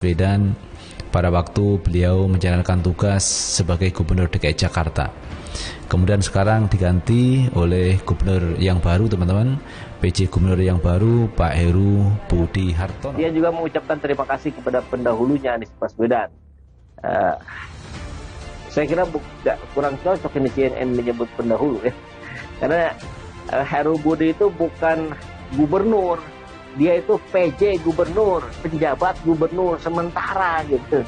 Baswedan pada waktu beliau menjalankan tugas sebagai Gubernur DKI Jakarta. Kemudian sekarang diganti oleh Gubernur yang baru, teman-teman, PJ Gubernur yang baru, Pak Heru Budi Hartono. Dia juga mengucapkan terima kasih kepada pendahulunya Anies Baswedan. Saya kira kurang cocok ini CNN menyebut pendahulu ya, karena Heru Budi itu bukan gubernur. Dia itu PJ gubernur, penjabat gubernur sementara gitu.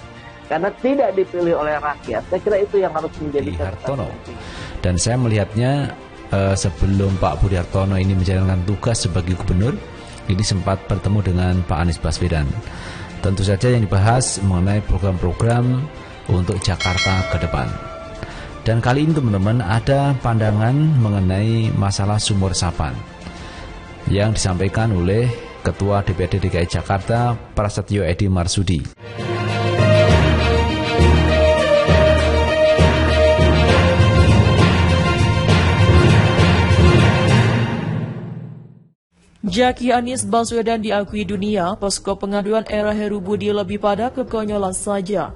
Karena tidak dipilih oleh rakyat. Saya kira itu yang harus menjadi Hartono. Dan saya melihatnya sebelum Pak Budi Hartono ini menjalankan tugas sebagai gubernur, ini sempat bertemu dengan Pak Anies Baswedan. Tentu saja yang dibahas mengenai program-program untuk Jakarta ke depan. Dan kali ini teman-teman ada pandangan mengenai masalah sumur resapan yang disampaikan oleh Ketua DPRD DKI Jakarta Prasetyo Edy Marsudi. Jaki Anies Baswedan diakui dunia, posko pengaduan era Heru Budi lebih pada kekonyolan saja.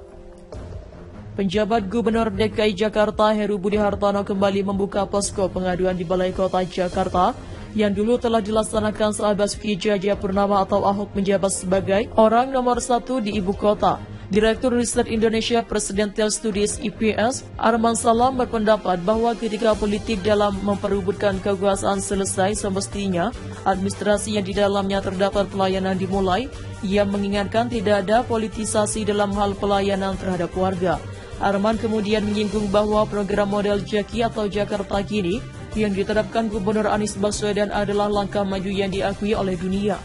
Penjabat Gubernur DKI Jakarta Heru Budi Hartono kembali membuka posko pengaduan di Balai Kota Jakarta yang dulu telah dilaksanakan saat Basuki Cahayapurnama atau Ahok menjabat sebagai orang nomor 1 di ibu kota. Direktur Riset Indonesia Presidential Studies IPS, Arman Salam berpendapat bahwa ketika politik dalam memperebutkan kekuasaan selesai, semestinya administrasi yang di dalamnya terdapat pelayanan dimulai. Ia mengingatkan tidak ada politisasi dalam hal pelayanan terhadap warga. Arman kemudian menyinggung bahwa program model Jaki atau Jakarta Kini yang diterapkan Gubernur Anies Baswedan adalah langkah maju yang diakui oleh dunia.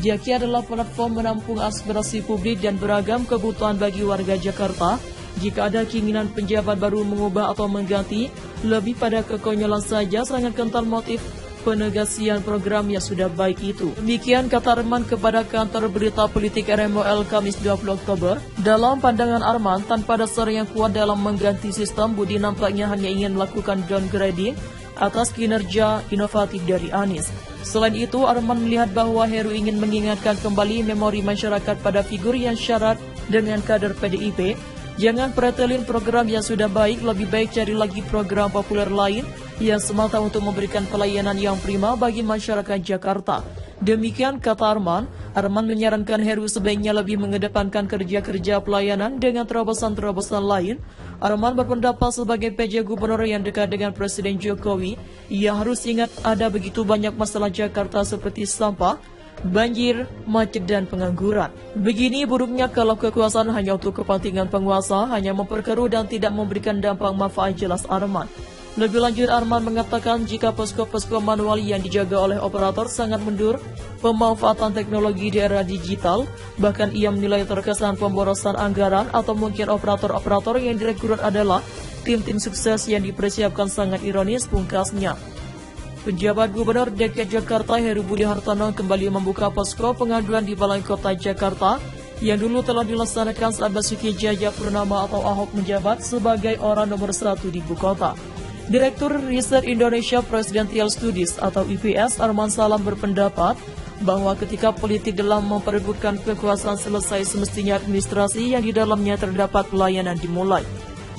Jaki adalah platform menampung aspirasi publik dan beragam kebutuhan bagi warga Jakarta. Jika ada keinginan penjabat baru mengubah atau mengganti, lebih pada kekonyolan saja, sangat kental motif penegasian program yang sudah baik itu. Demikian kata Arman kepada kantor berita politik RMOL Kamis 20 Oktober. Dalam pandangan Arman, tanpa dasar yang kuat dalam mengganti sistem, Budi nampaknya hanya ingin melakukan downgrading atas kinerja inovatif dari Anies. Selain itu, Arman melihat bahwa Heru ingin mengingatkan kembali memori masyarakat pada figur yang syarat dengan kader PDIP. Jangan pretelin program yang sudah baik, lebih baik cari lagi program populer lain yang semata untuk memberikan pelayanan yang prima bagi masyarakat Jakarta. Demikian kata Arman. Arman menyarankan Heru sebaiknya lebih mengedepankan kerja-kerja pelayanan dengan terobosan-terobosan lain. Arman berpendapat sebagai PJ Gubernur yang dekat dengan Presiden Jokowi, ia harus ingat ada begitu banyak masalah Jakarta seperti sampah, banjir, macet, dan pengangguran. Begini buruknya kalau kekuasaan hanya untuk kepentingan penguasa, hanya memperkeruh dan tidak memberikan dampak manfaat, jelas Arman. Lebih lanjut, Arman mengatakan jika posko-posko manual yang dijaga oleh operator sangat mundur pemanfaatan teknologi di era digital, bahkan ia menilai terkesan pemborosan anggaran atau mungkin operator-operator yang direkrut adalah tim-tim sukses yang dipersiapkan, sangat ironis, pungkasnya. Penjabat Gubernur DKI Jakarta Heru Budi Hartono kembali membuka posko pengaduan di Balai Kota Jakarta yang dulu telah dilaksanakan saat Basuki Cahayapurnama atau Ahok menjabat sebagai orang nomor 1 di ibu kota. Direktur Riset Indonesia Presidential Studies atau IPS, Arman Salam berpendapat bahwa ketika politik dalam memperebutkan kekuasaan selesai, semestinya administrasi yang di dalamnya terdapat pelayanan dimulai.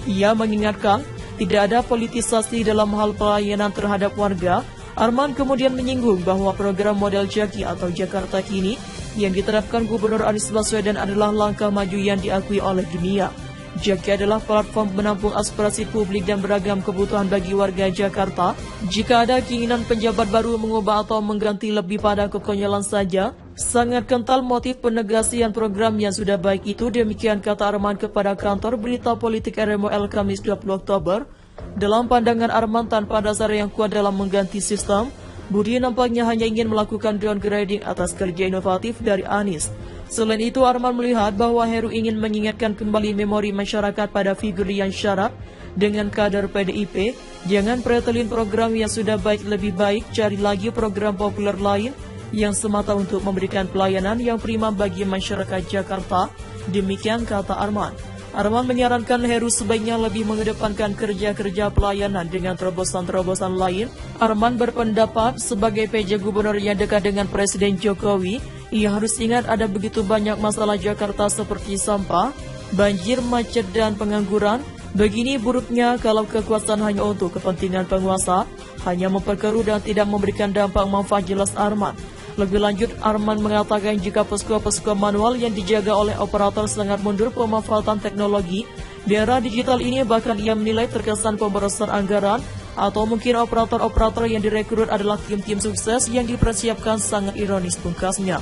Ia mengingatkan tidak ada politisasi dalam hal pelayanan terhadap warga. Arman kemudian menyinggung bahwa program model Jaki atau Jakarta Kini yang diterapkan Gubernur Anies Baswedan adalah langkah maju yang diakui oleh dunia. Jaki adalah platform menampung aspirasi publik dan beragam kebutuhan bagi warga Jakarta. Jika ada keinginan penjabat baru mengubah atau mengganti, lebih pada kekonyolan saja, sangat kental motif penegasian program yang sudah baik itu. Demikian kata Arman kepada kantor berita politik RMOL Kamis 20 Oktober. Dalam pandangan Arman, tanpa dasar yang kuat dalam mengganti sistem, Budi nampaknya hanya ingin melakukan downgrading atas kerja inovatif dari Anies. Selain itu, Arman melihat bahwa Heru ingin mengingatkan kembali memori masyarakat pada figur yang syarat dengan kader PDIP. Jangan pretelin program yang sudah baik, lebih baik cari lagi program populer lain yang semata untuk memberikan pelayanan yang prima bagi masyarakat Jakarta. Demikian kata Arman. Arman menyarankan Heru sebaiknya lebih mengedepankan kerja-kerja pelayanan dengan terobosan-terobosan lain. Arman berpendapat sebagai PJ Gubernur yang dekat dengan Presiden Jokowi, Ia harus ingat ada begitu banyak masalah Jakarta seperti sampah, banjir, macet, dan pengangguran. Begini buruknya kalau kekuasaan hanya untuk kepentingan penguasa, hanya memperkeruh dan tidak memberikan dampak manfaat, jelas Arman. Lebih lanjut, Arman mengatakan jika posko-posko manual yang dijaga oleh operator sangat mundur pemanfaatan teknologi, di era digital ini bahkan ia menilai terkesan pemborosan anggaran, atau mungkin operator-operator yang direkrut adalah tim-tim sukses yang dipersiapkan, sangat ironis pungkasnya.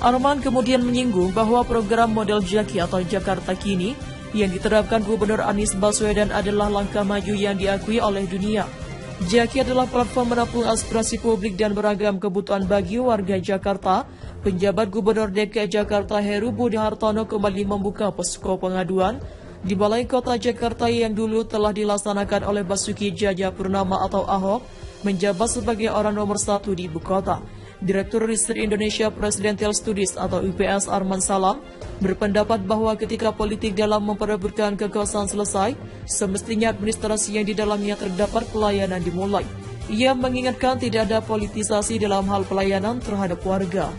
Arman kemudian menyinggung bahwa program model Jaki atau Jakarta Kini yang diterapkan Gubernur Anies Baswedan adalah langkah maju yang diakui oleh dunia. Jaki adalah platform menampung aspirasi publik dan beragam kebutuhan bagi warga Jakarta. Penjabat Gubernur DKI Jakarta Heru Budi Hartono kembali membuka posko pengaduan di Balai Kota Jakarta yang dulu telah dilaksanakan oleh Basuki Cahayapurnama atau Ahok, menjabat sebagai orang nomor 1 di ibu kota. Direktur Riset Indonesia Presidential Studies atau IPS Arman Salam berpendapat bahwa ketika politik dalam memperebutkan kekuasaan selesai, semestinya administrasi yang di dalamnya terdapat pelayanan dimulai. Ia mengingatkan tidak ada politisasi dalam hal pelayanan terhadap warga.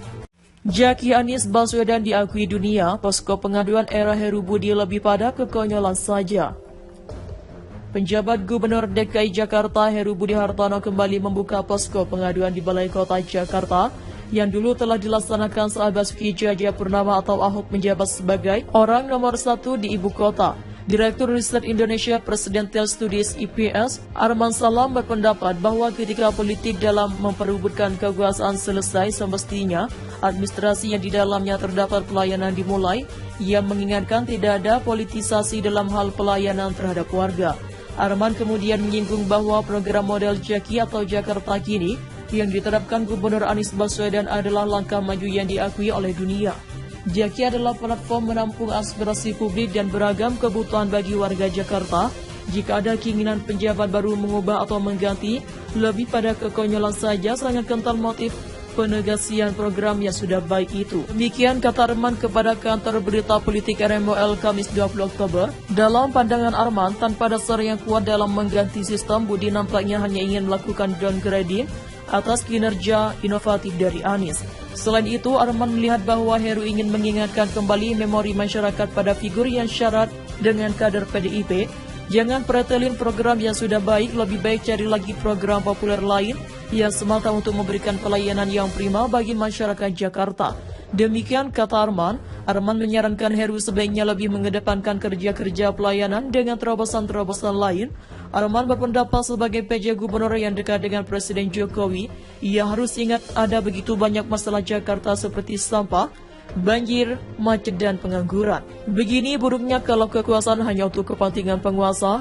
Jaki Anies Baswedan diakui dunia, posko pengaduan era Heru Budi lebih pada kekonyolan saja. Penjabat Gubernur DKI Jakarta Heru Budi Hartono kembali membuka posko pengaduan di Balai Kota Jakarta yang dulu telah dilaksanakan saat Basuki Cahayapurnama atau Ahok menjabat sebagai orang nomor 1 di ibu kota. Direktur Riset Indonesia Presidential Studies IPS, Arman Salam berpendapat bahwa ketika politik dalam memperebutkan kekuasaan selesai, semestinya administrasi yang di dalamnya terdapat pelayanan dimulai. Ia mengingatkan tidak ada politisasi dalam hal pelayanan terhadap warga. Arman kemudian menyinggung bahwa program model Jaki atau Jakarta Kini yang diterapkan Gubernur Anies Baswedan adalah langkah maju yang diakui oleh dunia. Jaki adalah platform menampung aspirasi publik dan beragam kebutuhan bagi warga Jakarta. Jika ada keinginan penjabat baru mengubah atau mengganti, lebih pada kekonyolan saja, sangat kental motif penegasian program yang sudah baik itu. Demikian kata Arman kepada kantor berita politik RMOL Kamis 20 Oktober. Dalam pandangan Arman, tanpa dasar yang kuat dalam mengganti sistem, Budi nampaknya hanya ingin melakukan downgrading atas kinerja inovatif dari Anies. Selain itu, Arman melihat bahwa Heru ingin mengingatkan kembali memori masyarakat pada figur yang syarat dengan kader PDIP. Jangan pretelin program yang sudah baik, lebih baik cari lagi program populer lain yang semata untuk memberikan pelayanan yang prima bagi masyarakat Jakarta. Demikian kata Arman. Arman menyarankan Heru sebaiknya lebih mengedepankan kerja-kerja pelayanan dengan terobosan-terobosan lain. Arman berpendapat sebagai PJ Gubernur yang dekat dengan Presiden Jokowi, ia harus ingat ada begitu banyak masalah Jakarta seperti sampah, banjir, macet, dan pengangguran. Begini buruknya kalau kekuasaan hanya untuk kepentingan penguasa.